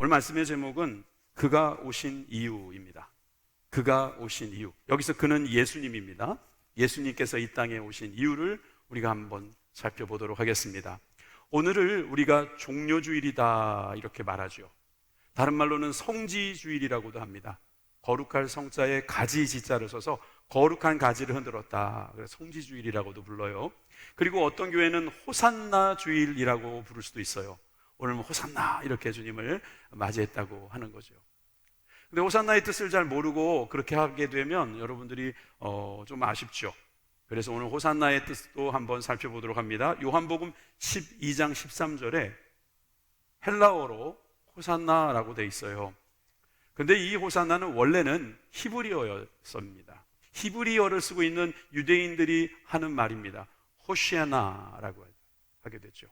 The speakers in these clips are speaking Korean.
오늘 말씀의 제목은 그가 오신 이유입니다. 그가 오신 이유. 여기서 그는 예수님입니다. 예수님께서 이 땅에 오신 이유를 우리가 한번 살펴보도록 하겠습니다. 오늘을 우리가 종려주일이다 이렇게 말하죠. 다른 말로는 성지주일이라고도 합니다. 거룩할 성자에 가지 지자를 써서 거룩한 가지를 흔들었다. 그래서 성지주일이라고도 불러요. 그리고 어떤 교회는 호산나 주일이라고 부를 수도 있어요. 오늘 호산나 이렇게 주님을 맞이했다고 하는 거죠. 근데 호산나의 뜻을 잘 모르고 그렇게 하게 되면 여러분들이 좀 아쉽죠. 그래서 오늘 호산나의 뜻도 한번 살펴보도록 합니다. 요한복음 12장 13절에 헬라어로 호산나라고 돼 있어요. 근데 이 호산나는 원래는 히브리어였습니다. 히브리어를 쓰고 있는 유대인들이 하는 말입니다. 호시아나라고 하게 되죠.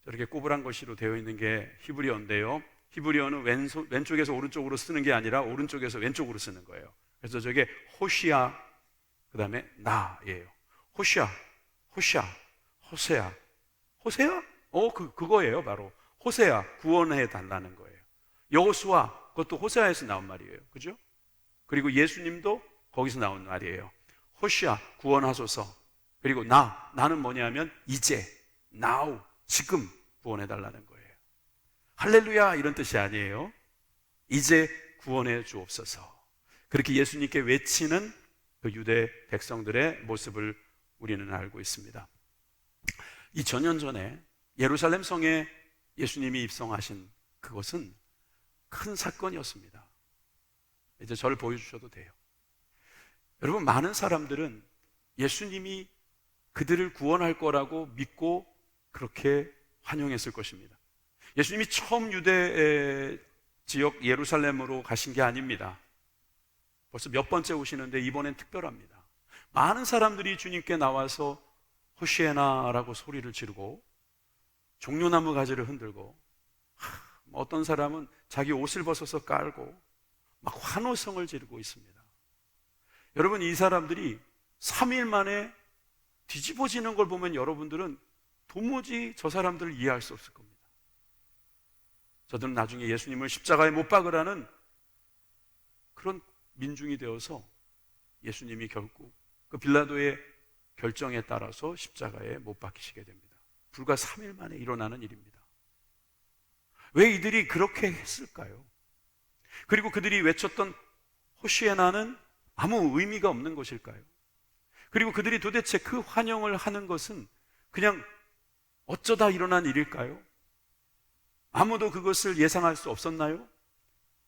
저렇게 꼬부란 글씨로 되어 있는 게 히브리어인데요. 히브리어는 왼쪽에서 오른쪽으로 쓰는 게 아니라 오른쪽에서 왼쪽으로 쓰는 거예요. 그래서 저게 호시아, 그 다음에 나예요. 호시아, 호세아. 호세아? 그거예요, 바로. 호세아, 구원해 달라는 거예요. 여호수아, 그것도 호세아에서 나온 말이에요. 그죠? 그리고 예수님도 거기서 나온 말이에요. 호시아, 구원하소서. 그리고 나는 뭐냐면 이제, now, 지금 구원해 달라는 거예요. 할렐루야 이런 뜻이 아니에요. 이제 구원해 주옵소서. 그렇게 예수님께 외치는 그 유대 백성들의 모습을 우리는 알고 있습니다. 2000년 전에 예루살렘 성에 예수님이 입성하신 그것은 큰 사건이었습니다. 이제 저를 보여주셔도 돼요. 여러분, 많은 사람들은 예수님이 그들을 구원할 거라고 믿고 그렇게 환영했을 것입니다. 예수님이 처음 유대 지역 예루살렘으로 가신 게 아닙니다. 벌써 몇 번째 오시는데 이번엔 특별합니다. 많은 사람들이 주님께 나와서 호시에나라고 소리를 지르고 종려나무 가지를 흔들고 어떤 사람은 자기 옷을 벗어서 깔고 막 환호성을 지르고 있습니다. 여러분, 이 사람들이 3일 만에 뒤집어지는 걸 보면 여러분들은 도무지 저 사람들을 이해할 수 없을 겁니다. 저들은 나중에 예수님을 십자가에 못 박으라는 그런 민중이 되어서 예수님이 결국 그 빌라도의 결정에 따라서 십자가에 못 박히시게 됩니다. 불과 3일 만에 일어나는 일입니다. 왜 이들이 그렇게 했을까요? 그리고 그들이 외쳤던 호시에나는 아무 의미가 없는 것일까요? 그리고 그들이 도대체 그 환영을 하는 것은 그냥 어쩌다 일어난 일일까요? 아무도 그것을 예상할 수 없었나요?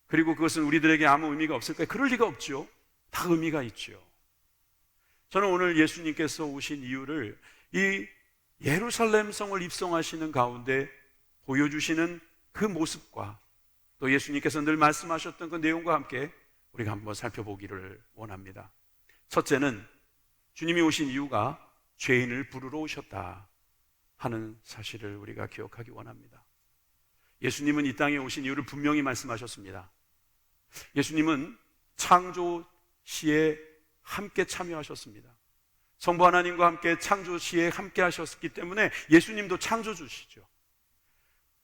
그리고 그것은 우리들에게 아무 의미가 없을까요? 그럴 리가 없죠. 다 의미가 있죠. 저는 오늘 예수님께서 오신 이유를 이 예루살렘 성을 입성하시는 가운데 보여주시는 그 모습과 또 예수님께서 늘 말씀하셨던 그 내용과 함께 우리가 한번 살펴보기를 원합니다. 첫째는 주님이 오신 이유가 죄인을 부르러 오셨다 하는 사실을 우리가 기억하기 원합니다. 예수님은 이 땅에 오신 이유를 분명히 말씀하셨습니다. 예수님은 창조 시에 함께 참여하셨습니다. 성부 하나님과 함께 창조 시에 함께 하셨기 때문에 예수님도 창조주시죠.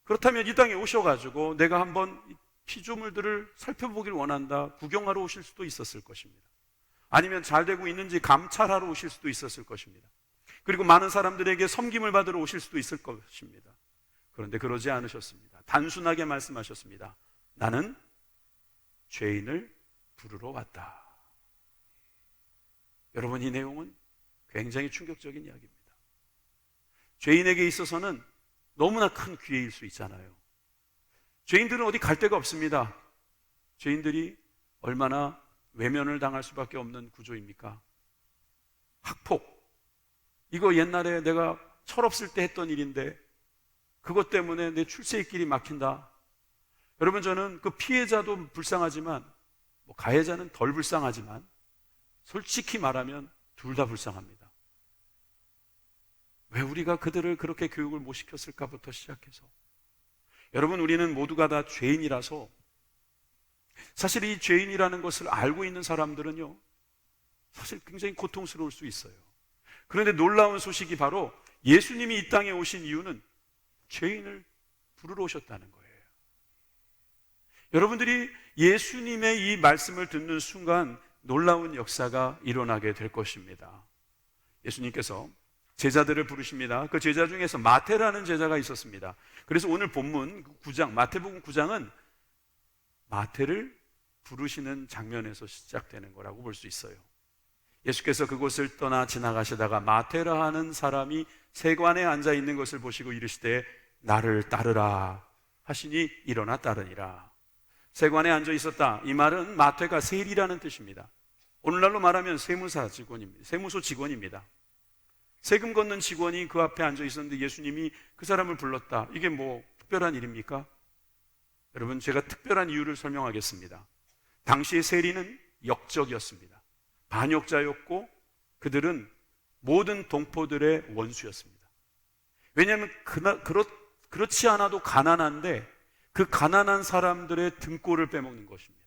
그렇다면 이 땅에 오셔가지고 내가 한번 피조물들을 살펴보길 원한다, 구경하러 오실 수도 있었을 것입니다. 아니면 잘 되고 있는지 감찰하러 오실 수도 있었을 것입니다. 그리고 많은 사람들에게 섬김을 받으러 오실 수도 있을 것입니다. 그런데 그러지 않으셨습니다. 단순하게 말씀하셨습니다. 나는 죄인을 부르러 왔다. 여러분, 이 내용은 굉장히 충격적인 이야기입니다. 죄인에게 있어서는 너무나 큰 기회일 수 있잖아요. 죄인들은 어디 갈 데가 없습니다. 죄인들이 얼마나 외면을 당할 수밖에 없는 구조입니까? 학폭, 이거 옛날에 내가 철없을 때 했던 일인데 그것 때문에 내 출세의 길이 막힌다. 여러분, 저는 그 피해자도 불쌍하지만 가해자는 덜 불쌍하지만 솔직히 말하면 둘 다 불쌍합니다. 왜 우리가 그들을 그렇게 교육을 못 시켰을까부터 시작해서, 여러분, 우리는 모두가 다 죄인이라서 사실 이 죄인이라는 것을 알고 있는 사람들은요, 사실 굉장히 고통스러울 수 있어요. 그런데 놀라운 소식이 바로 예수님이 이 땅에 오신 이유는 죄인을 부르러 오셨다는 거예요. 여러분들이 예수님의 이 말씀을 듣는 순간 놀라운 역사가 일어나게 될 것입니다. 예수님께서 제자들을 부르십니다. 그 제자 중에서 마태라는 제자가 있었습니다. 그래서 오늘 본문 9장, 마태복음 9장은 마태를 부르시는 장면에서 시작되는 거라고 볼 수 있어요. 예수께서 그곳을 떠나 지나가시다가 마태라 하는 사람이 세관에 앉아 있는 것을 보시고 이르시되 나를 따르라 하시니 일어나 따르니라. 세관에 앉아 있었다. 이 말은 마태가 세리라는 뜻입니다. 오늘날로 말하면 세무사 직원입니다. 세무소 직원입니다. 세금 걷는 직원이 그 앞에 앉아 있었는데 예수님이 그 사람을 불렀다. 이게 뭐 특별한 일입니까? 여러분, 제가 특별한 이유를 설명하겠습니다. 당시의 세리는 역적이었습니다. 반역자였고 그들은 모든 동포들의 원수였습니다. 왜냐하면 그렇지 않아도 가난한데 그 가난한 사람들의 등골을 빼먹는 것입니다.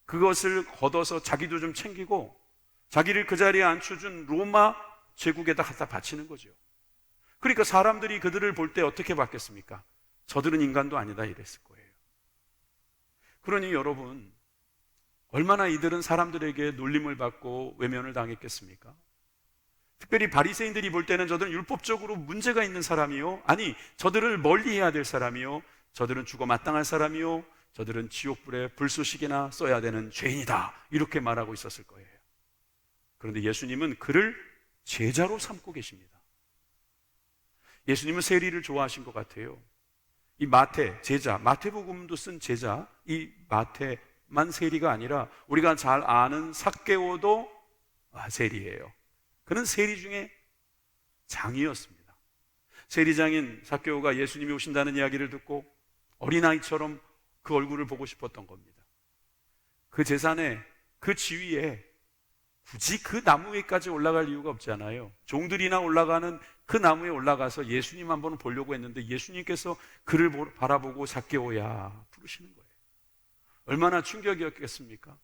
그것을 걷어서 자기도 좀 챙기고 자기를 그 자리에 앉혀준 로마 제국에다 갖다 바치는 거죠. 그러니까 사람들이 그들을 볼 때 어떻게 봤겠습니까? 저들은 인간도 아니다 이랬을 거예요. 그러니 여러분, 얼마나 이들은 사람들에게 놀림을 받고 외면을 당했겠습니까? 특별히 바리새인들이 볼 때는 저들은 율법적으로 문제가 있는 사람이요, 아니 저들을 멀리해야 될 사람이요, 저들은 죽어 마땅할 사람이요, 저들은 지옥불에 불쏘시개나 써야 되는 죄인이다 이렇게 말하고 있었을 거예요. 그런데 예수님은 그를 제자로 삼고 계십니다. 예수님은 세리를 좋아하신 것 같아요. 이 마태, 제자, 마태복음도 쓴 제자, 이 마태만 세리가 아니라 우리가 잘 아는 삭개오도 세리예요. 그는 세리 중에 장이었습니다. 세리장인 삭개오가 예수님이 오신다는 이야기를 듣고 어린아이처럼 그 얼굴을 보고 싶었던 겁니다. 그 재산에, 그 지위에 굳이 그 나무 위까지 올라갈 이유가 없잖아요. 종들이나 올라가는 그 나무 위에 올라가서 예수님 한번 보려고 했는데 예수님께서 그를 바라보고 삭개오야 부르시는 거예요. 얼마나 충격이었겠습니까?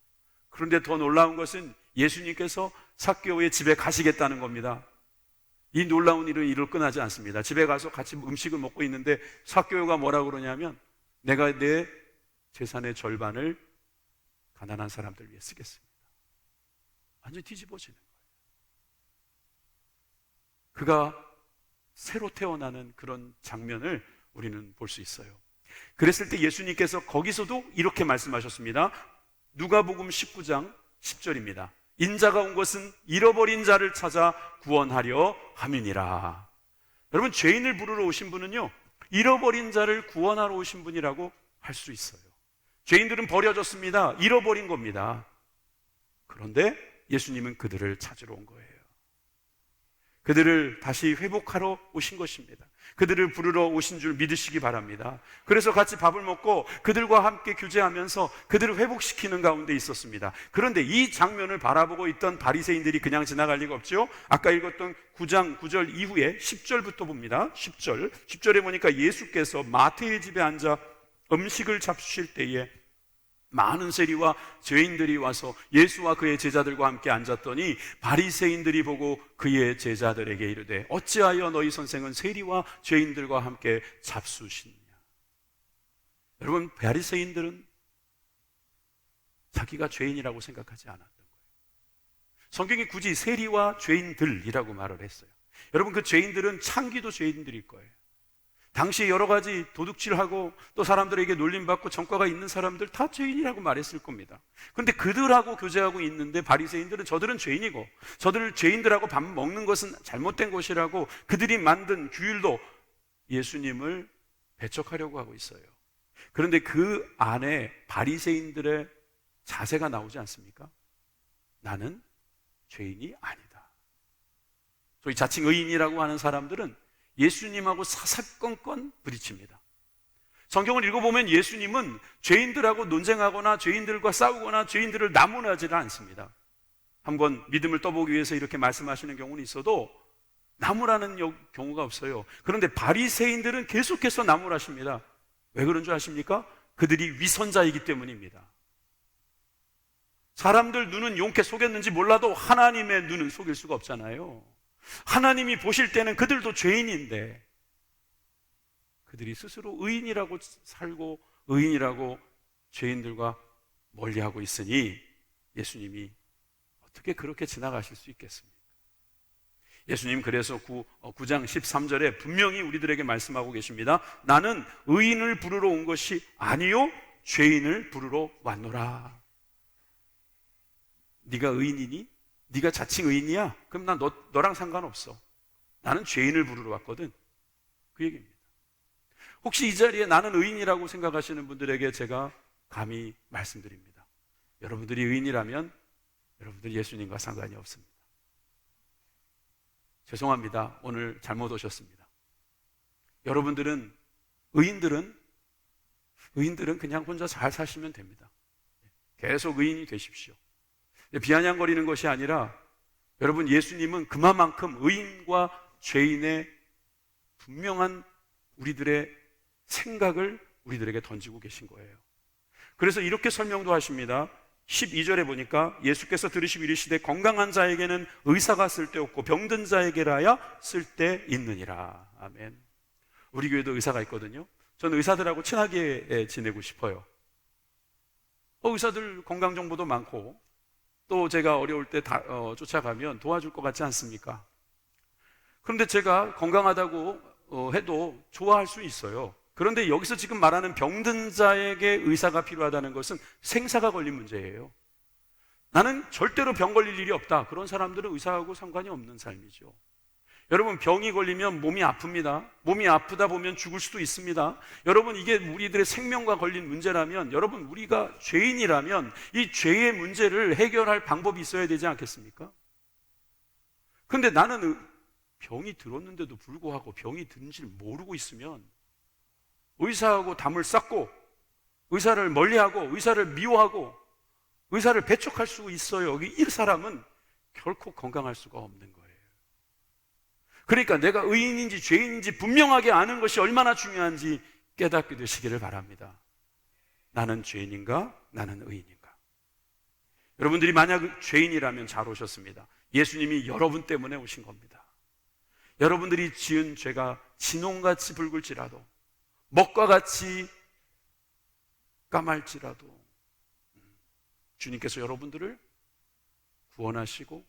그런데 더 놀라운 것은 예수님께서 삭개오의 집에 가시겠다는 겁니다. 이 놀라운 일은 이를 끝나지 않습니다. 집에 가서 같이 음식을 먹고 있는데 삭개오가 뭐라고 그러냐면 내가 내 재산의 절반을 가난한 사람들 위해 쓰겠습니다. 완전히 뒤집어지는 거예요. 그가 새로 태어나는 그런 장면을 우리는 볼 수 있어요. 그랬을 때 예수님께서 거기서도 이렇게 말씀하셨습니다. 누가복음 19장 10절입니다. 인자가 온 것은 잃어버린 자를 찾아 구원하려 함이니라. 여러분, 죄인을 부르러 오신 분은요, 잃어버린 자를 구원하러 오신 분이라고 할 수 있어요. 죄인들은 버려졌습니다. 잃어버린 겁니다. 그런데 예수님은 그들을 찾으러 온 거예요. 그들을 다시 회복하러 오신 것입니다. 그들을 부르러 오신 줄 믿으시기 바랍니다. 그래서 같이 밥을 먹고 그들과 함께 교제하면서 그들을 회복시키는 가운데 있었습니다. 그런데 이 장면을 바라보고 있던 바리새인들이 그냥 지나갈 리가 없죠. 아까 읽었던 9장 9절 이후에 10절부터 봅니다. 10절에 보니까 예수께서 마태의 집에 앉아 음식을 잡수실 때에 많은 세리와 죄인들이 와서 예수와 그의 제자들과 함께 앉았더니 바리새인들이 보고 그의 제자들에게 이르되 어찌하여 너희 선생은 세리와 죄인들과 함께 잡수시느냐. 여러분, 바리새인들은 자기가 죄인이라고 생각하지 않았던 거예요. 성경이 굳이 세리와 죄인들이라고 말을 했어요. 여러분, 그 죄인들은 창기도 죄인들일 거예요. 당시에 여러 가지 도둑질하고 또 사람들에게 놀림받고 전과가 있는 사람들 다 죄인이라고 말했을 겁니다. 그런데 그들하고 교제하고 있는데 바리새인들은 저들은 죄인이고 저들을 죄인들하고 밥 먹는 것은 잘못된 것이라고 그들이 만든 규율도 예수님을 배척하려고 하고 있어요. 그런데 그 안에 바리새인들의 자세가 나오지 않습니까? 나는 죄인이 아니다. 소위 자칭 의인이라고 하는 사람들은 예수님하고 사사건건 부딪힙니다. 성경을 읽어보면 예수님은 죄인들하고 논쟁하거나 죄인들과 싸우거나 죄인들을 나무라지를 않습니다. 한번 믿음을 떠보기 위해서 이렇게 말씀하시는 경우는 있어도 나무라는 경우가 없어요. 그런데 바리새인들은 계속해서 나무라십니다. 왜 그런 줄 아십니까? 그들이 위선자이기 때문입니다. 사람들 눈은 용케 속였는지 몰라도 하나님의 눈은 속일 수가 없잖아요. 하나님이 보실 때는 그들도 죄인인데 그들이 스스로 의인이라고 살고 의인이라고 죄인들과 멀리하고 있으니 예수님이 어떻게 그렇게 지나가실 수 있겠습니까? 예수님 그래서 9장 13절에 분명히 우리들에게 말씀하고 계십니다. 나는 의인을 부르러 온 것이 아니요 죄인을 부르러 왔노라. 네가 의인이니? 네가 자칭 의인이야? 그럼 난 너랑 상관없어. 나는 죄인을 부르러 왔거든. 그 얘기입니다. 혹시 이 자리에 나는 의인이라고 생각하시는 분들에게 제가 감히 말씀드립니다. 여러분들이 의인이라면 여러분들이 예수님과 상관이 없습니다. 죄송합니다. 오늘 잘못 오셨습니다. 여러분들은 의인들은 그냥 혼자 잘 사시면 됩니다. 계속 의인이 되십시오. 비아냥거리는 것이 아니라 여러분 예수님은 그만큼 의인과 죄인의 분명한 우리들의 생각을 우리들에게 던지고 계신 거예요. 그래서 이렇게 설명도 하십니다. 12절에 보니까 예수께서 들으시고 이르시되 건강한 자에게는 의사가 쓸데없고 병든 자에게라야 쓸데있느니라. 아멘. 우리 교회도 의사가 있거든요. 저는 의사들하고 친하게 지내고 싶어요. 의사들 건강 정보도 많고 또 제가 어려울 때 쫓아가면 도와줄 것 같지 않습니까? 그런데 제가 건강하다고 해도 좋아할 수 있어요. 그런데 여기서 지금 말하는 병든 자에게 의사가 필요하다는 것은 생사가 걸린 문제예요. 나는 절대로 병 걸릴 일이 없다. 그런 사람들은 의사하고 상관이 없는 삶이죠. 여러분 병이 걸리면 몸이 아픕니다. 몸이 아프다 보면 죽을 수도 있습니다. 여러분 이게 우리들의 생명과 걸린 문제라면 여러분 우리가 죄인이라면 이 죄의 문제를 해결할 방법이 있어야 되지 않겠습니까? 그런데 나는 병이 들었는데도 불구하고 병이 든지를 모르고 있으면 의사하고 담을 쌓고 의사를 멀리하고 의사를 미워하고 의사를 배척할 수 있어요. 이 사람은 결코 건강할 수가 없는 거예요. 그러니까 내가 의인인지 죄인인지 분명하게 아는 것이 얼마나 중요한지 깨닫게 되시기를 바랍니다. 나는 죄인인가? 나는 의인인가? 여러분들이 만약 죄인이라면 잘 오셨습니다. 예수님이 여러분 때문에 오신 겁니다. 여러분들이 지은 죄가 진홍같이 붉을지라도 먹과 같이 까말지라도 주님께서 여러분들을 구원하시고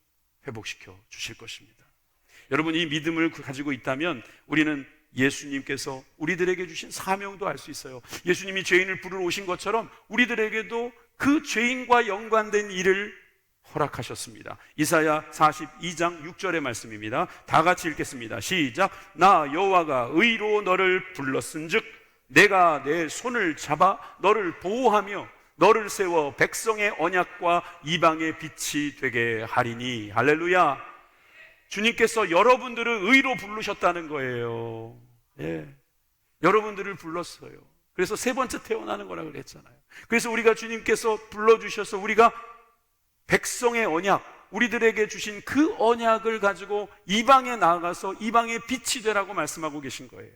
회복시켜 주실 것입니다. 여러분 이 믿음을 가지고 있다면 우리는 예수님께서 우리들에게 주신 사명도 알 수 있어요. 예수님이 죄인을 부르러 오신 것처럼 우리들에게도 그 죄인과 연관된 일을 허락하셨습니다. 이사야 42장 6절의 말씀입니다. 다 같이 읽겠습니다. 시작. 나 여호와가 의로 너를 불렀은즉 내가 내 손을 잡아 너를 보호하며 너를 세워 백성의 언약과 이방의 빛이 되게 하리니. 할렐루야. 주님께서 여러분들을 의로 부르셨다는 거예요. 예. 여러분들을 불렀어요. 그래서 세 번째 태어나는 거라고 그랬잖아요. 그래서 우리가 주님께서 불러주셔서 우리가 백성의 언약, 우리들에게 주신 그 언약을 가지고 이방에 나아가서 이방의 빛이 되라고 말씀하고 계신 거예요.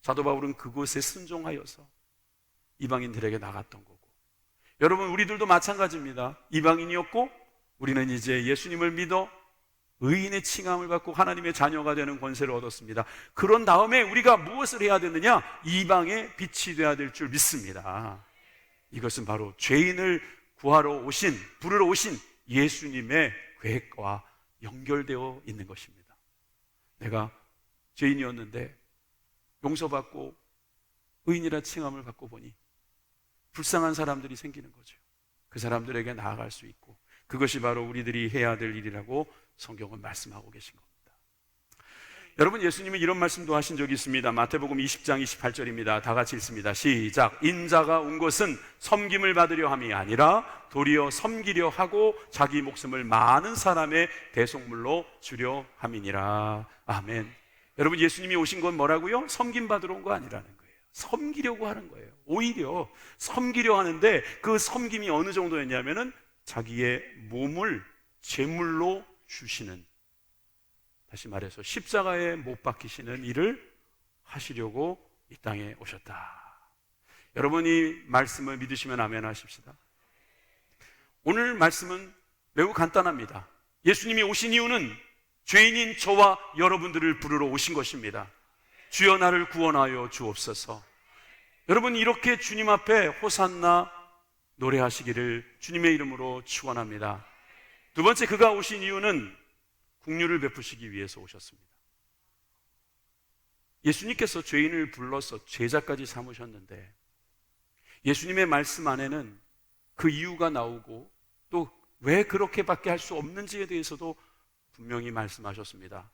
사도 바울은 그곳에 순종하여서 이방인들에게 나갔던 거고, 여러분 우리들도 마찬가지입니다. 이방인이었고 우리는 이제 예수님을 믿어 의인의 칭함을 받고 하나님의 자녀가 되는 권세를 얻었습니다. 그런 다음에 우리가 무엇을 해야 되느냐? 이방의 빛이 되어야 될 줄 믿습니다. 이것은 바로 죄인을 부르러 오신 예수님의 계획과 연결되어 있는 것입니다. 내가 죄인이었는데 용서받고 의인이라 칭함을 받고 보니 불쌍한 사람들이 생기는 거죠. 그 사람들에게 나아갈 수 있고, 그것이 바로 우리들이 해야 될 일이라고 성경은 말씀하고 계신 겁니다. 여러분 예수님은 이런 말씀도 하신 적이 있습니다. 마태복음 20장 28절입니다. 다 같이 읽습니다. 시작. 인자가 온 것은 섬김을 받으려 함이 아니라 도리어 섬기려 하고 자기 목숨을 많은 사람의 대속물로 주려 함이니라. 아멘. 여러분 예수님이 오신 건 뭐라고요? 섬김 받으러 온 거 아니라는 거예요. 섬기려고 하는 거예요. 오히려 섬기려 하는데 그 섬김이 어느 정도였냐면은 자기의 몸을 제물로 주시는, 다시 말해서 십자가에 못 박히시는 일을 하시려고 이 땅에 오셨다. 여러분이 말씀을 믿으시면 아멘 하십시다. 오늘 말씀은 매우 간단합니다. 예수님이 오신 이유는 죄인인 저와 여러분들을 부르러 오신 것입니다. 주여 나를 구원하여 주옵소서. 여러분 이렇게 주님 앞에 호산나 노래하시기를 주님의 이름으로 축원합니다. 두 번째, 그가 오신 이유는 긍휼을 베푸시기 위해서 오셨습니다. 예수님께서 죄인을 불러서 제자까지 삼으셨는데 예수님의 말씀 안에는 그 이유가 나오고 또 왜 그렇게밖에 할 수 없는지에 대해서도 분명히 말씀하셨습니다.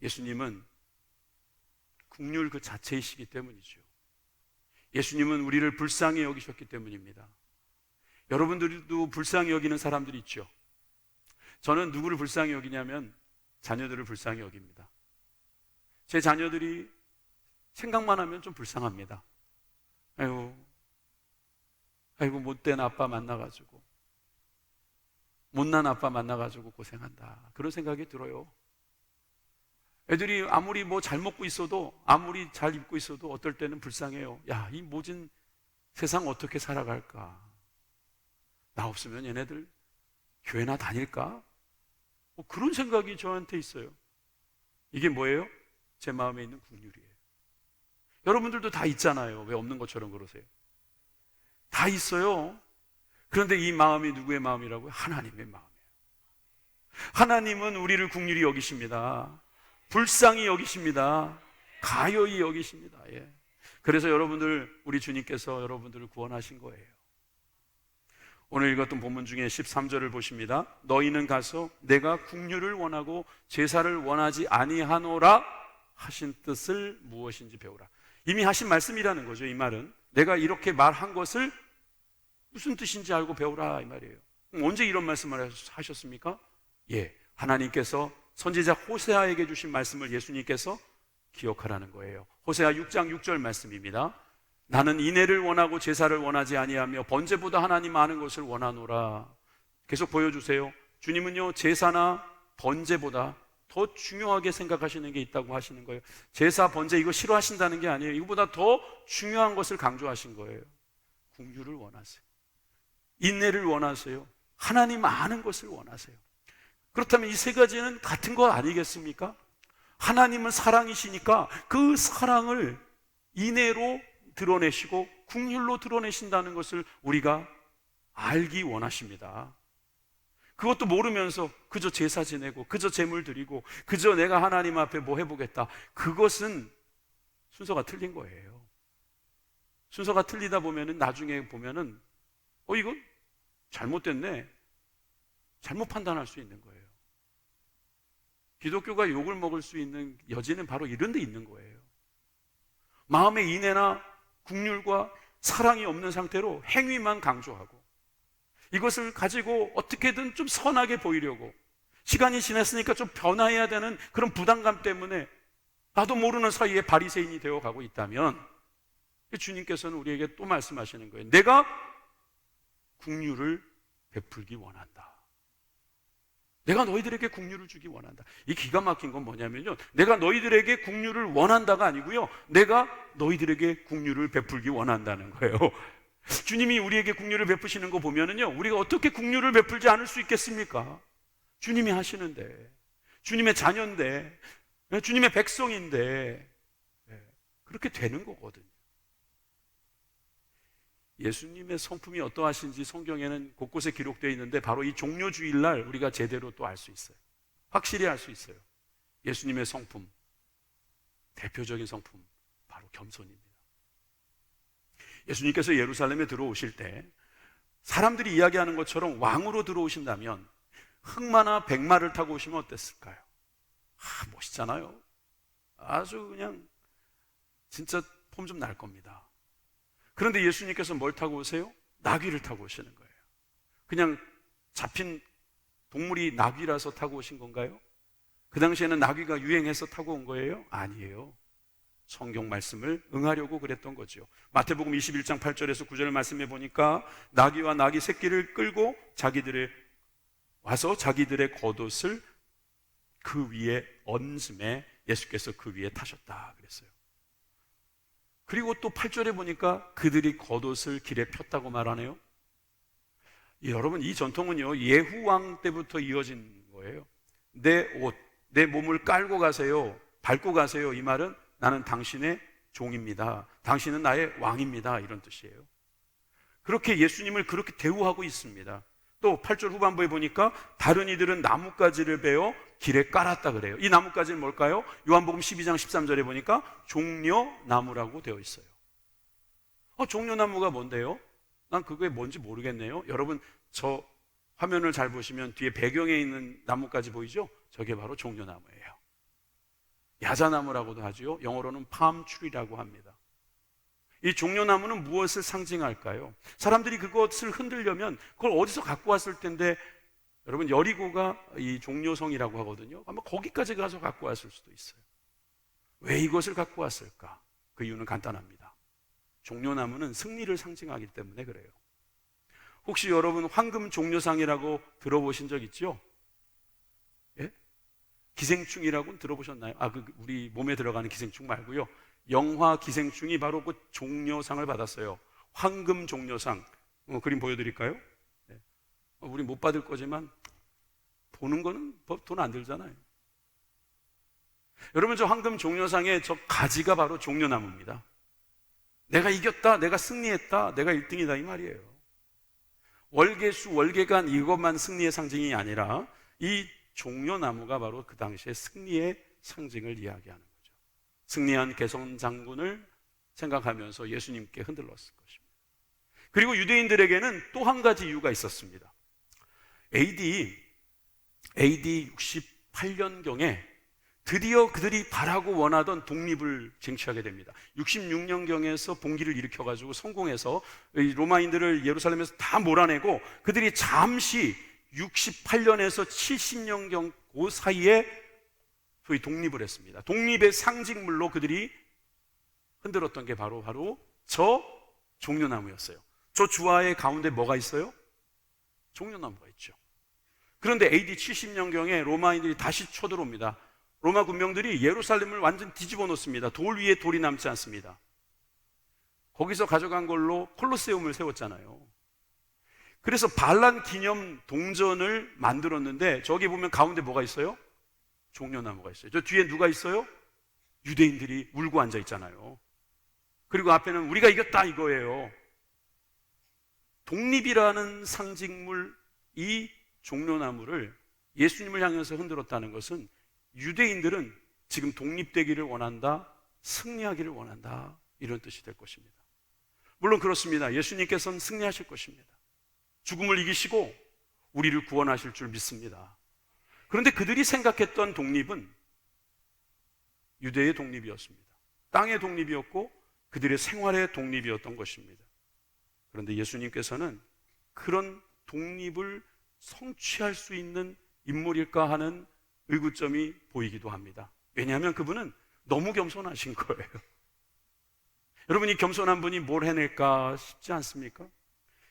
예수님은 긍휼 그 자체이시기 때문이죠. 예수님은 우리를 불쌍히 여기셨기 때문입니다. 여러분들도 불쌍히 여기는 사람들이 있죠. 저는 누구를 불쌍히 여기냐면 자녀들을 불쌍히 여깁니다. 제 자녀들이 생각만 하면 좀 불쌍합니다. 아이고 못된 아빠 만나가지고, 못난 아빠 만나가지고 고생한다, 그런 생각이 들어요. 애들이 아무리 뭐 잘 먹고 있어도, 아무리 잘 입고 있어도 어떨 때는 불쌍해요. 야, 이 모진 세상 어떻게 살아갈까? 나 없으면 얘네들 교회나 다닐까? 그런 생각이 저한테 있어요. 이게 뭐예요? 제 마음에 있는 긍휼이에요. 여러분들도 다 있잖아요. 왜 없는 것처럼 그러세요? 다 있어요. 그런데 이 마음이 누구의 마음이라고요? 하나님의 마음이에요. 하나님은 우리를 긍휼히 여기십니다. 불쌍히 여기십니다. 가여이 여기십니다. 예. 그래서 여러분들, 우리 주님께서 여러분들을 구원하신 거예요. 오늘 읽었던 본문 중에 13절을 보십니다. 너희는 가서 내가 긍휼을 원하고 제사를 원하지 아니하노라 하신 뜻을 무엇인지 배우라. 이미 하신 말씀이라는 거죠. 이 말은 내가 이렇게 말한 것을 무슨 뜻인지 알고 배우라, 이 말이에요. 언제 이런 말씀을 하셨습니까? 예, 하나님께서 선지자 호세아에게 주신 말씀을 예수님께서 기억하라는 거예요. 호세아 6장 6절 말씀입니다. 나는 인애를 원하고 제사를 원하지 아니하며 번제보다 하나님 아는 것을 원하노라. 계속 보여주세요. 주님은요, 제사나 번제보다 더 중요하게 생각하시는 게 있다고 하시는 거예요. 제사, 번제 이거 싫어하신다는 게 아니에요. 이거보다 더 중요한 것을 강조하신 거예요. 긍휼을 원하세요. 인내를 원하세요. 하나님 아는 것을 원하세요. 그렇다면 이 세 가지는 같은 거 아니겠습니까? 하나님은 사랑이시니까 그 사랑을 인애로 드러내시고 긍휼로 드러내신다는 것을 우리가 알기 원하십니다. 그것도 모르면서 그저 제사 지내고 그저 제물 드리고 그저 내가 하나님 앞에 뭐 해보겠다, 그것은 순서가 틀린 거예요. 순서가 틀리다 보면은 나중에 보면은 이거 잘못됐네, 잘못 판단할 수 있는 거예요. 기독교가 욕을 먹을 수 있는 여지는 바로 이런 데 있는 거예요. 마음의 인애나 긍휼과 사랑이 없는 상태로 행위만 강조하고 이것을 가지고 어떻게든 좀 선하게 보이려고, 시간이 지났으니까 좀 변화해야 되는 그런 부담감 때문에 나도 모르는 사이에 바리새인이 되어가고 있다면 주님께서는 우리에게 또 말씀하시는 거예요. 내가 긍휼을 베풀기 원한다. 내가 너희들에게 긍휼을 주기 원한다. 이 기가 막힌 건 뭐냐면요, 내가 너희들에게 긍휼을 원한다가 아니고요, 내가 너희들에게 긍휼을 베풀기 원한다는 거예요. 주님이 우리에게 긍휼을 베푸시는 거 보면은요, 우리가 어떻게 긍휼을 베풀지 않을 수 있겠습니까? 주님이 하시는데, 주님의 자녀인데, 주님의 백성인데, 그렇게 되는 거거든요. 예수님의 성품이 어떠하신지 성경에는 곳곳에 기록되어 있는데 바로 이 종료주일날 우리가 제대로 또 알 수 있어요. 확실히 알 수 있어요. 예수님의 성품, 대표적인 성품, 바로 겸손입니다. 예수님께서 예루살렘에 들어오실 때 사람들이 이야기하는 것처럼 왕으로 들어오신다면 흑마나 백마를 타고 오시면 어땠을까요? 멋있잖아요. 아주 그냥 진짜 폼 좀 날 겁니다. 그런데 예수님께서 뭘 타고 오세요? 나귀를 타고 오시는 거예요. 그냥 잡힌 동물이 나귀라서 타고 오신 건가요? 그 당시에는 나귀가 유행해서 타고 온 거예요? 아니에요. 성경 말씀을 응하려고 그랬던 거죠. 마태복음 21장 8절에서 9절 말씀해 보니까 나귀와 나귀 새끼를 끌고 와서 자기들의 겉옷을 그 위에 얹음에 예수께서 그 위에 타셨다 그랬어요. 그리고 또 8절에 보니까 그들이 겉옷을 길에 폈다고 말하네요. 여러분, 이 전통은요, 예후왕 때부터 이어진 거예요. 내 옷, 내 몸을 깔고 가세요, 밟고 가세요. 이 말은 나는 당신의 종입니다, 당신은 나의 왕입니다, 이런 뜻이에요. 그렇게 예수님을 그렇게 대우하고 있습니다. 또 8절 후반부에 보니까 다른 이들은 나뭇가지를 베어 길에 깔았다 그래요. 이 나뭇가지는 뭘까요? 요한복음 12장 13절에 보니까 종려나무라고 되어 있어요. 종려나무가 뭔데요? 난 그게 뭔지 모르겠네요. 여러분, 저 화면을 잘 보시면 뒤에 배경에 있는 나뭇가지 보이죠? 저게 바로 종려나무예요. 야자나무라고도 하지요. 영어로는 팜트리라고 합니다. 이 종려나무는 무엇을 상징할까요? 사람들이 그것을 흔들려면 그걸 어디서 갖고 왔을 텐데, 여러분, 여리고가 이 종려성이라고 하거든요. 아마 거기까지 가서 갖고 왔을 수도 있어요. 왜 이것을 갖고 왔을까? 그 이유는 간단합니다. 종려나무는 승리를 상징하기 때문에 그래요. 혹시 여러분 황금 종려상이라고 들어보신 적 있죠? 예? 기생충이라고는 들어보셨나요? 우리 몸에 들어가는 기생충 말고요. 영화 기생충이 바로 그 종려상을 받았어요. 황금 종려상. 그림 보여드릴까요? 네. 우리 못 받을 거지만 보는 거는 돈 안 들잖아요. 여러분, 저 황금 종려상의 저 가지가 바로 종려나무입니다. 내가 이겼다, 내가 승리했다, 내가 1등이다 이 말이에요. 월계수, 월계관 이것만 승리의 상징이 아니라 이 종려나무가 바로 그 당시에 승리의 상징을 이야기하는 거죠. 승리한 개선 장군을 생각하면서 예수님께 흔들렀을 것입니다. 그리고 유대인들에게는 또 한 가지 이유가 있었습니다. AD 68년경에 드디어 그들이 바라고 원하던 독립을 쟁취하게 됩니다. 66년경에서 봉기를 일으켜가지고 성공해서 로마인들을 예루살렘에서 다 몰아내고 그들이 잠시 68년에서 70년경 그 사이에 소위 독립을 했습니다. 독립의 상징물로 그들이 흔들었던 게 바로 저 종려나무였어요. 저 주화의 가운데 뭐가 있어요? 종려나무가 있죠. 그런데 AD 70년경에 로마인들이 다시 쳐들어옵니다. 로마 군병들이 예루살렘을 완전 뒤집어 놓습니다. 돌 위에 돌이 남지 않습니다. 거기서 가져간 걸로 콜로세움을 세웠잖아요. 그래서 반란 기념 동전을 만들었는데 저기 보면 가운데 뭐가 있어요? 종려나무가 있어요. 저 뒤에 누가 있어요? 유대인들이 울고 앉아 있잖아요. 그리고 앞에는 우리가 이겼다 이거예요. 독립이라는 상징물, 이 종려나무를 예수님을 향해서 흔들었다는 것은 유대인들은 지금 독립되기를 원한다, 승리하기를 원한다, 이런 뜻이 될 것입니다. 물론 그렇습니다. 예수님께서는 승리하실 것입니다. 죽음을 이기시고 우리를 구원하실 줄 믿습니다. 그런데 그들이 생각했던 독립은 유대의 독립이었습니다. 땅의 독립이었고 그들의 생활의 독립이었던 것입니다. 그런데 예수님께서는 그런 독립을 성취할 수 있는 인물일까 하는 의구점이 보이기도 합니다. 왜냐하면 그분은 너무 겸손하신 거예요. 여러분, 이 겸손한 분이 뭘 해낼까 싶지 않습니까?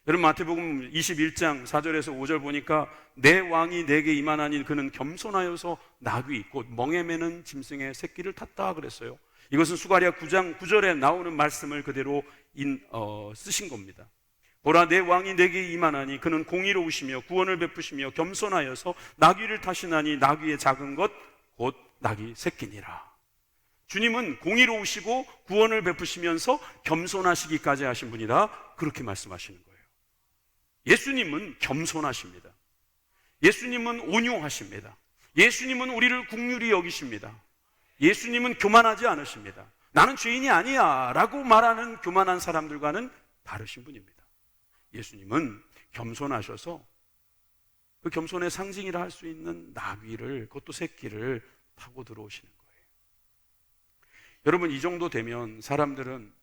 여러분, 마태복음 21장 4절에서 5절 보니까 내 왕이 내게 임하나니 그는 겸손하여서 나귀 곧 멍에 매는 짐승의 새끼를 탔다 그랬어요. 이것은 수가랴 9장 9절에 나오는 말씀을 그대로 쓰신 겁니다. 보라, 내 왕이 내게 임하나니 그는 공의로우시며 구원을 베푸시며 겸손하여서 나귀를 타시나니 나귀의 작은 것 곧 나귀 새끼니라. 주님은 공의로우시고 구원을 베푸시면서 겸손하시기까지 하신 분이다, 그렇게 말씀하시는 거예요. 예수님은 겸손하십니다. 예수님은 온유하십니다. 예수님은 우리를 긍휼히 여기십니다. 예수님은 교만하지 않으십니다. 나는 죄인이 아니야 라고 말하는 교만한 사람들과는 다르신 분입니다. 예수님은 겸손하셔서 그 겸손의 상징이라 할 수 있는 나귀를, 그것도 새끼를 타고 들어오시는 거예요. 여러분, 이 정도 되면 사람들은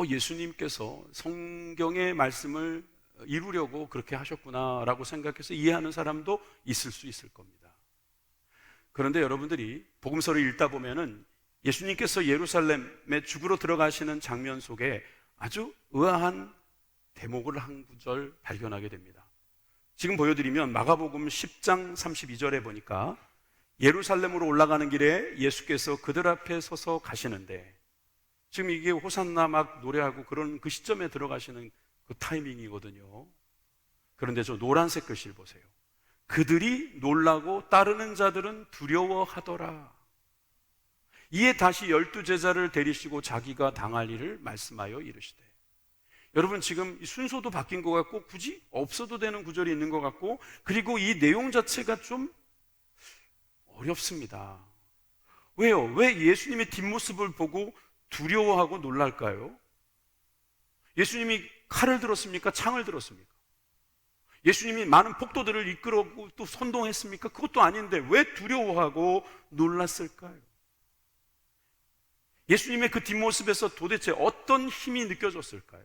예수님께서 성경의 말씀을 이루려고 그렇게 하셨구나라고 생각해서 이해하는 사람도 있을 수 있을 겁니다. 그런데 여러분들이 복음서를 읽다 보면은 예수님께서 예루살렘에 죽으러 들어가시는 장면 속에 아주 의아한 대목을 한 구절 발견하게 됩니다. 지금 보여드리면 마가복음 10장 32절에 보니까 예루살렘으로 올라가는 길에 예수께서 그들 앞에 서서 가시는데, 지금 이게 호산나 막 노래하고 그런 그 시점에 들어가시는 그 타이밍이거든요. 그런데 저 노란색 글씨를 보세요. 그들이 놀라고 따르는 자들은 두려워하더라. 이에 다시 12 제자를 데리시고 자기가 당할 일을 말씀하여 이르시되, 여러분 지금 이 순서도 바뀐 것 같고 굳이 없어도 되는 구절이 있는 것 같고, 그리고 이 내용 자체가 좀 어렵습니다. 왜요? 왜 예수님의 뒷모습을 보고 두려워하고 놀랄까요? 예수님이 칼을 들었습니까? 창을 들었습니까? 예수님이 많은 폭도들을 이끌었고 또 선동했습니까? 그것도 아닌데 왜 두려워하고 놀랐을까요? 예수님의 그 뒷모습에서 도대체 어떤 힘이 느껴졌을까요?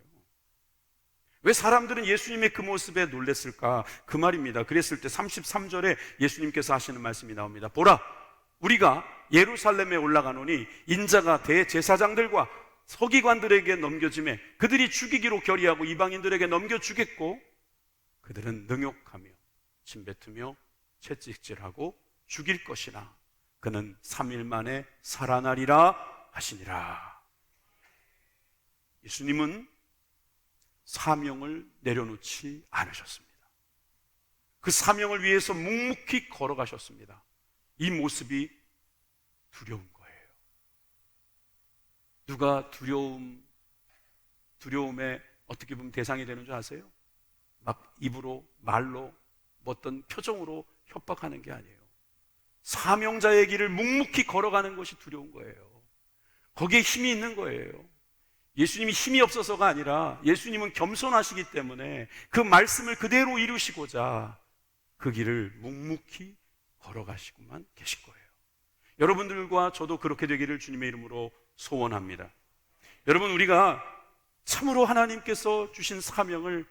왜 사람들은 예수님의 그 모습에 놀랐을까? 그 말입니다. 그랬을 때 33절에 예수님께서 하시는 말씀이 나옵니다. 보라, 우리가 예루살렘에 올라가노니 인자가 대제사장들과 서기관들에게 넘겨짐에 그들이 죽이기로 결의하고 이방인들에게 넘겨주겠고 그들은 능욕하며 침뱉으며 채찍질하고 죽일 것이나 그는 3일 만에 살아나리라 하시니라. 예수님은 사명을 내려놓지 않으셨습니다. 그 사명을 위해서 묵묵히 걸어가셨습니다. 이 모습이 두려운 거예요. 누가 두려움에 어떻게 보면 대상이 되는 줄 아세요? 막 입으로, 말로, 어떤 표정으로 협박하는 게 아니에요. 사명자의 길을 묵묵히 걸어가는 것이 두려운 거예요. 거기에 힘이 있는 거예요. 예수님이 힘이 없어서가 아니라 예수님은 겸손하시기 때문에 그 말씀을 그대로 이루시고자 그 길을 묵묵히 걸어가시고만 계실 거예요. 여러분들과 저도 그렇게 되기를 주님의 이름으로 소원합니다. 여러분, 우리가 참으로 하나님께서 주신 사명을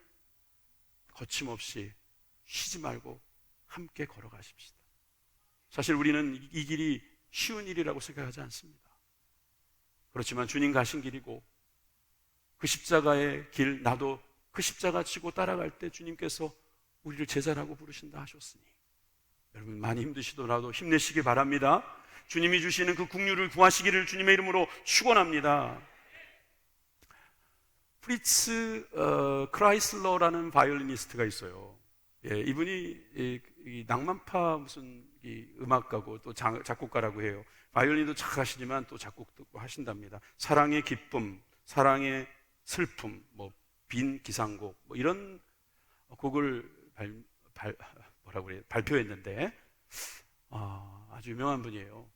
거침없이 쉬지 말고 함께 걸어가십시다. 사실 우리는 이 길이 쉬운 일이라고 생각하지 않습니다. 그렇지만 주님 가신 길이고 그 십자가의 길, 나도 그 십자가 지고 따라갈 때 주님께서 우리를 제자라고 부르신다 하셨으니 여러분 많이 힘드시더라도 힘내시기 바랍니다. 주님이 주시는 그 국류를 구하시기를 주님의 이름으로 축원합니다. 프리츠 크라이슬러라는 바이올리니스트가 있어요. 예, 이분이 이 낭만파 무슨 이 음악가고 또 작곡가라고 해요. 바이올린도 잘 하시지만 또 작곡도 하신답니다. 사랑의 기쁨, 사랑의 슬픔, 뭐 빈 기상곡, 뭐 이런 곡을 발표했는데 아주 유명한 분이에요.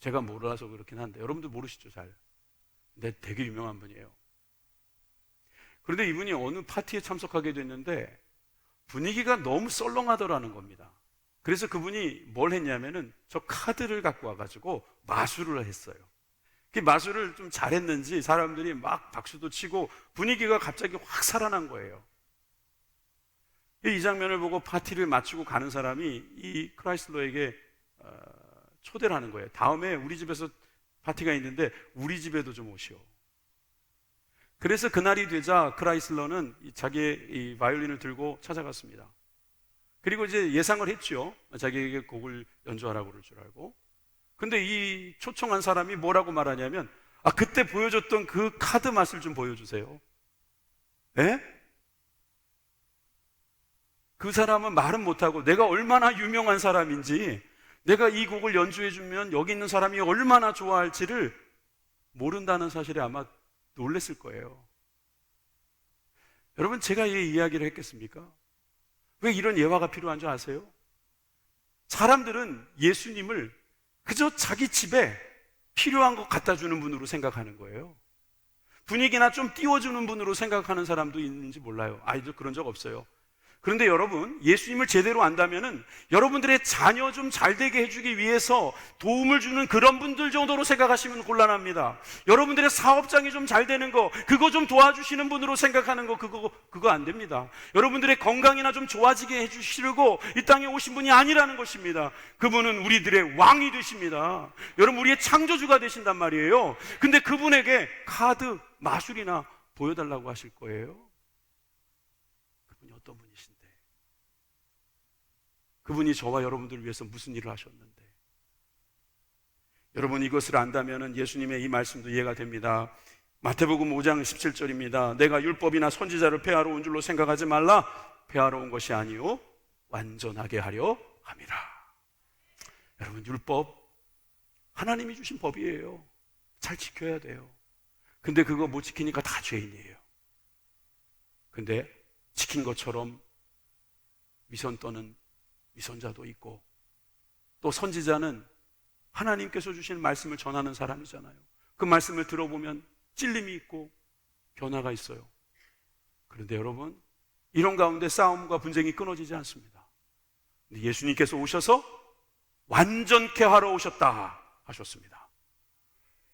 제가 몰라서 그렇긴 한데 여러분들 모르시죠, 잘. 근데 되게 유명한 분이에요. 그런데 이분이 어느 파티에 참석하게 됐는데 분위기가 너무 썰렁하더라는 겁니다. 그래서 그분이 뭘 했냐면은 저 카드를 갖고 와가지고 마술을 했어요. 그 마술을 좀 잘했는지 사람들이 막 박수도 치고 분위기가 갑자기 확 살아난 거예요. 이 장면을 보고 파티를 마치고 가는 사람이 이 크라이슬러에게 초대를 하는 거예요. 다음에 우리 집에서 파티가 있는데 우리 집에도 좀 오시오. 그래서 그날이 되자 크라이슬러는 자기의 이 바이올린을 들고 찾아갔습니다. 그리고 이제 예상을 했죠. 자기에게 곡을 연주하라고 그럴 줄 알고. 근데 이 초청한 사람이 뭐라고 말하냐면 그때 보여줬던 그 카드 맛을 좀 보여주세요. 예? 그 사람은 말은 못하고 내가 얼마나 유명한 사람인지, 내가 이 곡을 연주해주면 여기 있는 사람이 얼마나 좋아할지를 모른다는 사실에 아마 놀랬을 거예요. 여러분, 제가 이 이야기를 했겠습니까? 왜 이런 예화가 필요한 줄 아세요? 사람들은 예수님을 그저 자기 집에 필요한 것 갖다 주는 분으로 생각하는 거예요. 분위기나 좀 띄워주는 분으로 생각하는 사람도 있는지 몰라요. 아이도 그런 적 없어요. 그런데 여러분, 예수님을 제대로 안다면은 여러분들의 자녀 좀 잘 되게 해주기 위해서 도움을 주는 그런 분들 정도로 생각하시면 곤란합니다. 여러분들의 사업장이 좀 잘 되는 거, 그거 좀 도와주시는 분으로 생각하는 거, 그거 안 됩니다. 여러분들의 건강이나 좀 좋아지게 해주시려고 이 땅에 오신 분이 아니라는 것입니다. 그분은 우리들의 왕이 되십니다. 여러분, 우리의 창조주가 되신단 말이에요. 근데 그분에게 카드, 마술이나 보여달라고 하실 거예요? 그분이 어떤 분이신데? 그분이 저와 여러분들을 위해서 무슨 일을 하셨는데? 여러분, 이것을 안다면 예수님의 이 말씀도 이해가 됩니다. 마태복음 5장 17절입니다. 내가 율법이나 선지자를 폐하러 온 줄로 생각하지 말라. 폐하러 온 것이 아니요 완전하게 하려 함이라. 여러분, 율법 하나님이 주신 법이에요. 잘 지켜야 돼요. 근데 그거 못 지키니까 다 죄인이에요. 근데 지킨 것처럼 위선 떠는 위선자도 있고, 또 선지자는 하나님께서 주신 말씀을 전하는 사람이잖아요. 그 말씀을 들어보면 찔림이 있고 변화가 있어요. 그런데 여러분, 이런 가운데 싸움과 분쟁이 끊어지지 않습니다. 예수님께서 오셔서 완전케 하러 오셨다 하셨습니다.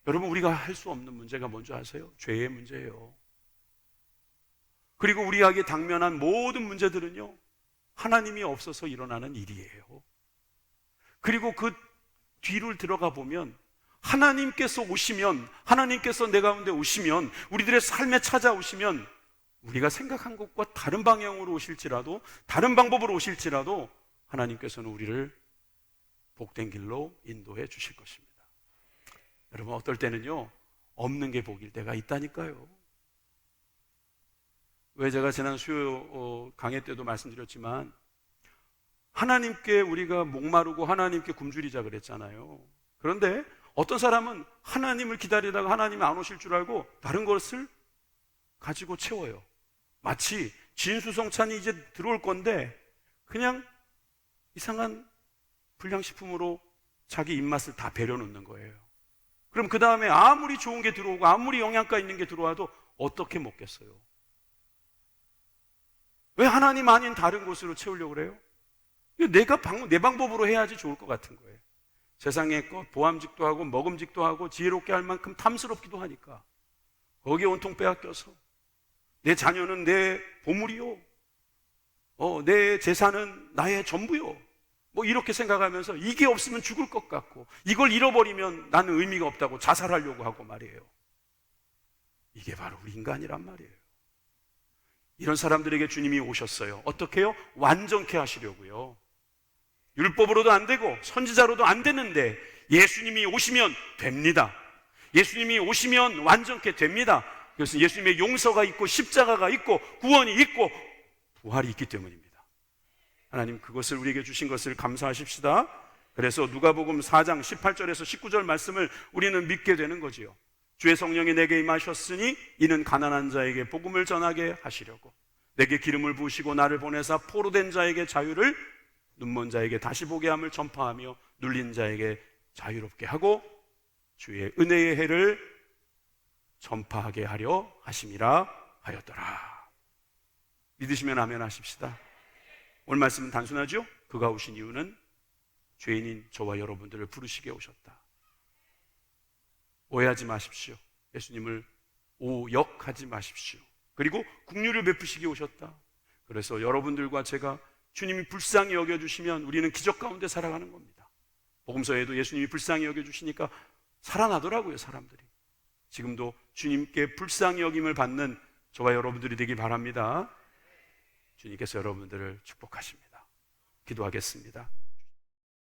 여러분, 우리가 할 수 없는 문제가 뭔지 아세요? 죄의 문제예요. 그리고 우리에게 당면한 모든 문제들은요, 하나님이 없어서 일어나는 일이에요. 그리고 그 뒤를 들어가 보면 하나님께서 오시면, 하나님께서 내 가운데 오시면, 우리들의 삶에 찾아오시면 우리가 생각한 것과 다른 방향으로 오실지라도, 다른 방법으로 오실지라도 하나님께서는 우리를 복된 길로 인도해 주실 것입니다. 여러분, 어떨 때는요, 없는 게 복일 때가 있다니까요. 왜 제가 지난 수요 강의 때도 말씀드렸지만, 하나님께 우리가 목마르고 하나님께 굶주리자 그랬잖아요. 그런데 어떤 사람은 하나님을 기다리다가 하나님이 안 오실 줄 알고 다른 것을 가지고 채워요. 마치 진수성찬이 이제 들어올 건데 그냥 이상한 불량식품으로 자기 입맛을 다 배려놓는 거예요. 그럼 그 다음에 아무리 좋은 게 들어오고 아무리 영양가 있는 게 들어와도 어떻게 먹겠어요? 왜 하나님 아닌 다른 곳으로 채우려고 그래요? 내 방법으로 해야지 좋을 것 같은 거예요. 세상의 것, 보암직도 하고 먹음직도 하고 지혜롭게 할 만큼 탐스럽기도 하니까 거기에 온통 빼앗겨서 내 자녀는 내 보물이요, 내 재산은 나의 전부요, 뭐 이렇게 생각하면서 이게 없으면 죽을 것 같고 이걸 잃어버리면 나는 의미가 없다고 자살하려고 하고 말이에요. 이게 바로 우리 인간이란 말이에요. 이런 사람들에게 주님이 오셨어요. 어떻게 해요? 완전케 하시려고요. 율법으로도 안 되고 선지자로도 안 되는데 예수님이 오시면 됩니다. 예수님이 오시면 완전케 됩니다. 그것은 예수님의 용서가 있고 십자가가 있고 구원이 있고 부활이 있기 때문입니다. 하나님, 그것을 우리에게 주신 것을 감사하십시다. 그래서 누가복음 4장 18절에서 19절 말씀을 우리는 믿게 되는 거지요. 주의 성령이 내게 임하셨으니 이는 가난한 자에게 복음을 전하게 하시려고 내게 기름을 부으시고 나를 보내사 포로된 자에게 자유를, 눈먼 자에게 다시 보게 함을 전파하며 눌린 자에게 자유롭게 하고 주의 은혜의 해를 전파하게 하려 하심이라 하였더라. 믿으시면 아멘 하십시다. 오늘 말씀은 단순하죠? 그가 오신 이유는 죄인인 저와 여러분들을 부르시게 오셨다. 오해하지 마십시오. 예수님을 오역하지 마십시오. 그리고 긍휼을 베푸시기 오셨다. 그래서 여러분들과 제가 주님이 불쌍히 여겨주시면 우리는 기적 가운데 살아가는 겁니다. 복음서에도 예수님이 불쌍히 여겨주시니까 살아나더라고요, 사람들이. 지금도 주님께 불쌍히 여김을 받는 저와 여러분들이 되기 바랍니다. 주님께서 여러분들을 축복하십니다. 기도하겠습니다.